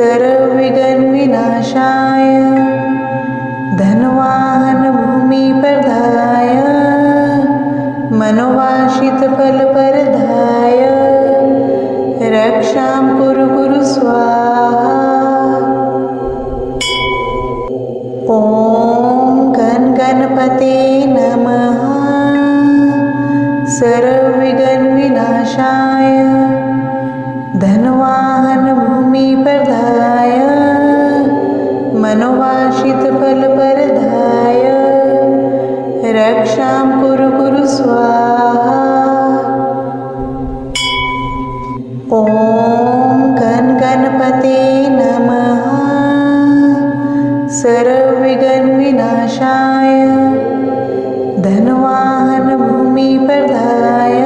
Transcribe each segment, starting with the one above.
सर्वविघ्नविनाशाय धनवाहन भूमिप्रदाय मनोवांछितफलप्रदाय रक्षां कुरु कुरु स्वाहा। ॐ गणपते नमः। सर्वविघ्नविनाशाय धनवाहन भूमिप्रदाय मनोवांछितफलप्रदाय रक्षां कुरु कुरु स्वाहा। ॐ गणपते नमः। सर्वविघ्नविनाशाय धनवाहन भूमिप्रदाय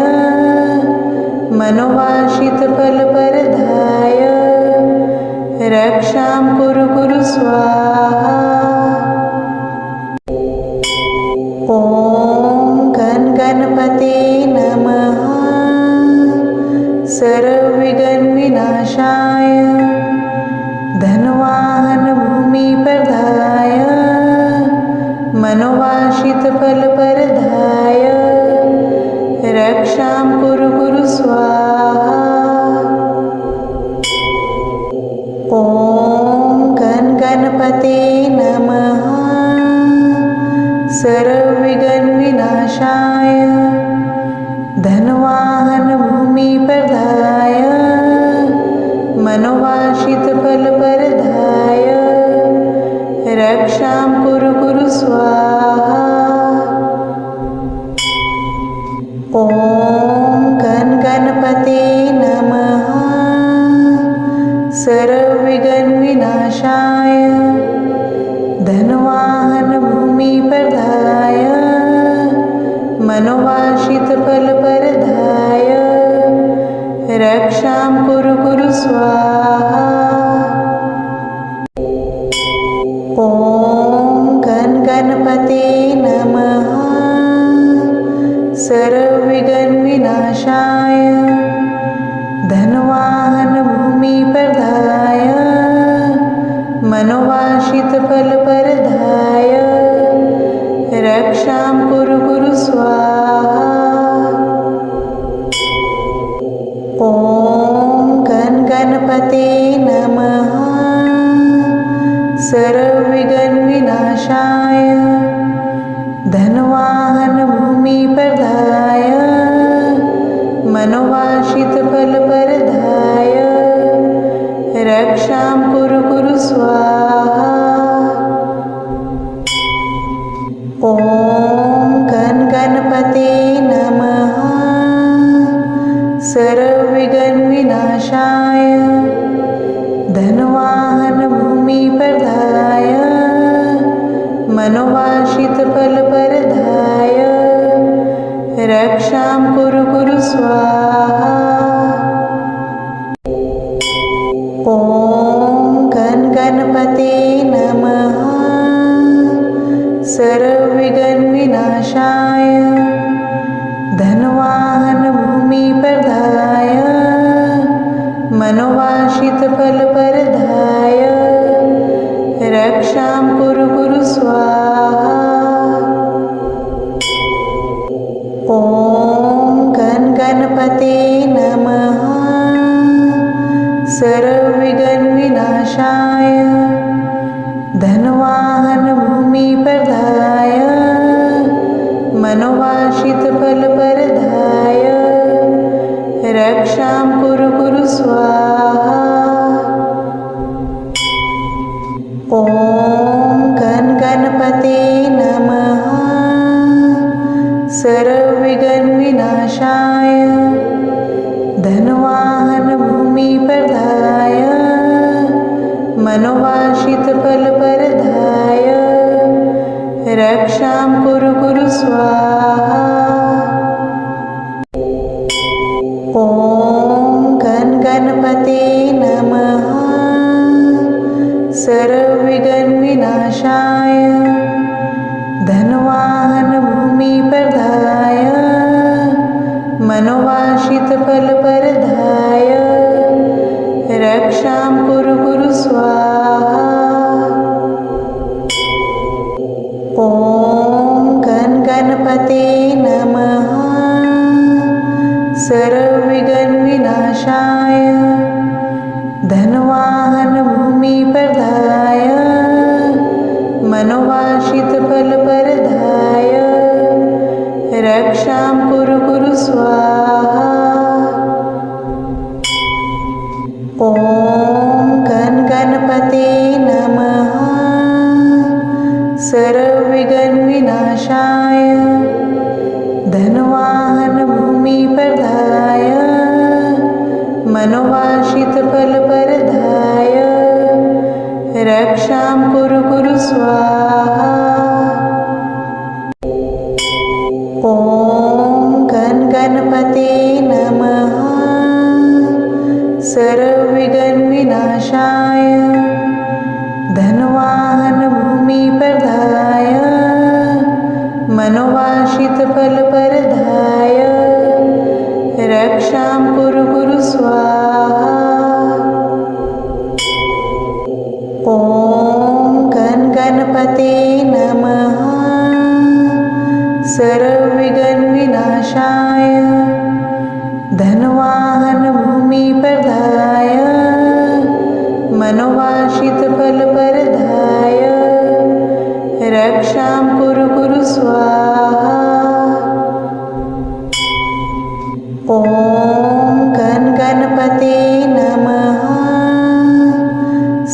मनोवांछितफलप्रदाय रक्षां कुरु कुरु स्वाहा। ॐ गणपते नमः। सर्वविघ्नविनाशाय धनवाहन भूमिप्रदाय मनोवांछितफलप्रदाय रक्षां कुरु कुरु स्वाहा। ॐ गणपते नमः। सर्वविघ्नविनाशाय धनवाहन भूमिप्रदाय मनोवांछितफलप्रदाय रक्षां कुरु कुरु स्वाहा। ॐ गणपते नमः। सर्वविघ्नविनाशाय धनवाहन भूमिप्रदाय मनोवांछितफलप्रदाय रक्षां कुरु कुरु स्वाहा। ॐ गणपते नमः। सर्वविघ्नविनाशाय धनवाहन भूमिप्रदाय मनोवांछितफलप्रदाय रक्षां कुरु कुरु स्वाहा। ॐ गणपते नमः। सर्वविघ्नविनाशाय धनवाहन भूमिप्रदाय मनोवांछितफलप्रदाय रक्षां कुरु कुरु स्वाहा। ॐ गणपते नमः। सर्वविघ्नविनाशाय धनवाहन भूमिप्रदाय मनोवांछितफलप्रदाय रक्षां कुरु कुरु स्वाहा। ॐ गणपते नमः। सर्वविघ्नविनाशाय धनवाहन भूमिप्रदाय मनोवांछितफलप्रदाय रक्षां कुरु कुरु स्वाहा। ॐ गणपते नमः। सर्वविघ्नविनाशाय धनवाहन भूमिप्रदाय मनोवांछितफलप्रदाय रक्षां कुरु कुरु स्वाहा। ॐ गणपते नमः। सर्वविघ्नविनाशाय धनवाहन भूमिप्रदाय मनोवांछितफलप्रदाय रक्षां कुरु कुरु स्वाहा। ॐ गणपते नमः। सर्वविघ्नविनाशाय धनवाहन भूमिप्रदाय मनोवांछितफलप्रदाय रक्षां कुरु कुरु स्वाहा। रक्षां कुरु कुरु स्वाहा। ॐ गण गणपते नमः। सर्वविघ्नविनाशाय धनवाहन भूमिप्रदाय मनोवांछितफलप्रदाय रक्षां कुरु कुरु स्वाहा। ॐ गण गणपते नमः। सर्वविघ्नविनाशाय धनवाहन भूमिप्रदाय मनोवांछितफलप्रदाय रक्षां कुरु कुरु स्वाहा। ॐ गण गणपते नमः। सर्वविघ्नविनाशाय धनवाहन भूमिप्रदाय मनोवांछितफलप्रदाय रक्षां कुरु कुरु स्वाहा। ॐ गण गणपते नमः।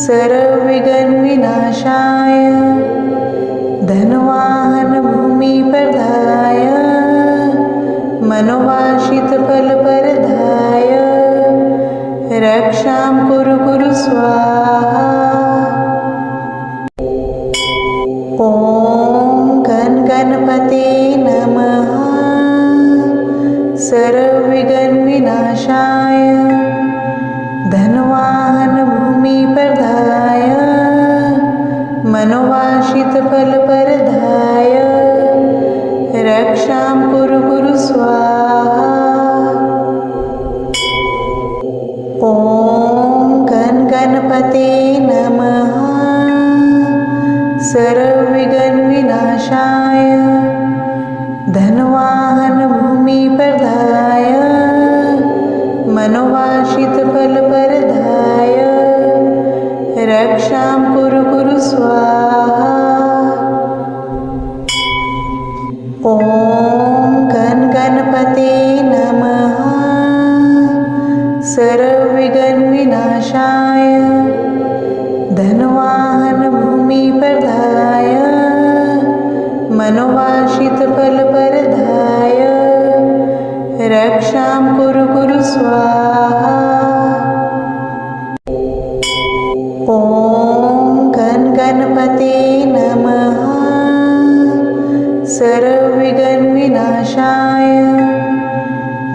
सर्वविघ्नविनाशाय धनवाहन भूमिप्रदाय मनोवांछितफलप्रदाय रक्षां कुरु कुरु स्वाहा। ॐ गण गणपते नमः। सर्वविघ्नविनाशाय धनवाहन भूमिप्रदाय मनोवांछितफलप्रदाय रक्षां कुरु कुरु स्वाहा। ॐ गण गणपते नमः। सर्वविघ्नविनाशाय धनवाहन भूमिप्रदाय मनोवांछितफलप्रदाय रक्षां कुरु कुरु स्वाहा। ॐ गण गणपते नमः। सर्वविघ्नविनाशाय धनवाहन भूमिप्रदाय मनोवांछितफलप्रदाय रक्षां कुरु कुरु स्वाहा। ॐ गण गणपते नमः। सर्वविघ्नविनाशाय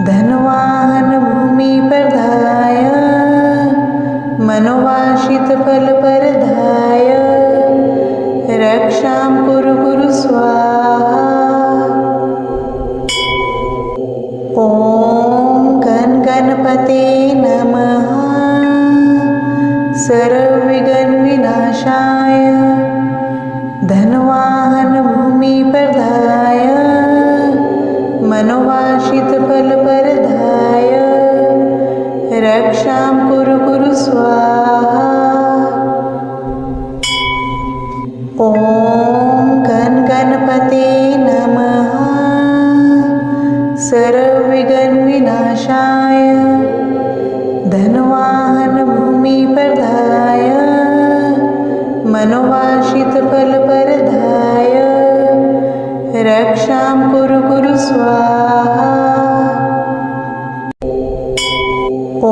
धनवाहन भूमिप्रदाय मनोवांछितफलप्रदाय रक्षां कुरु कुरु स्वाहा। ॐ गण गणपते नमः। सर्वविघ्नविनाशाय धनवाहन भूमिप्रदाय मनोवांछितफलप्रदाय रक्षां कुरु कुरु स्वाहा। ॐ गण गणपते नमः। सर्वविघ्नविनाशाय धनवाहन भूमिप्रदाय मनोवांछितफलप्रदाय रक्षां कुरु कुरु स्वाहा। ॐ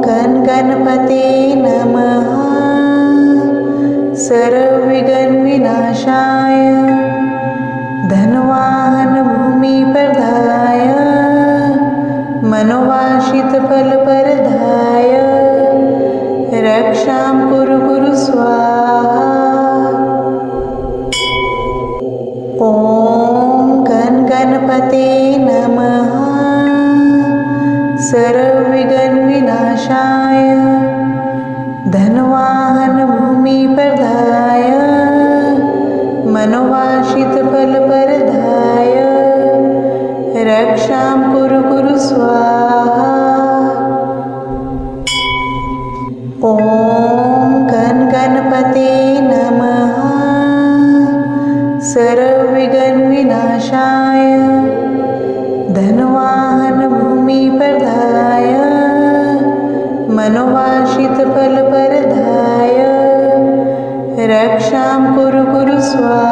गण गणपते नमः। सर्वविघ्नविनाशाय धनवाहन भूमिप्रदाय मनोवांछितफलप्रदाय रक्षां कुरु कुरु स्वाहा। ॐ गण गणपते नमः। सर्वविघ्नविनाशाय धनवाहन भूमिप्रदाय मनोवांछितफलप्रदाय रक्षां कुरु कुरु स्वाहा। ॐ गण गणपते नमः। सर्वविघ्नविनाशाय मनोवांछितफलप्रदाय रक्षां कुरु कुरु स्वाहा।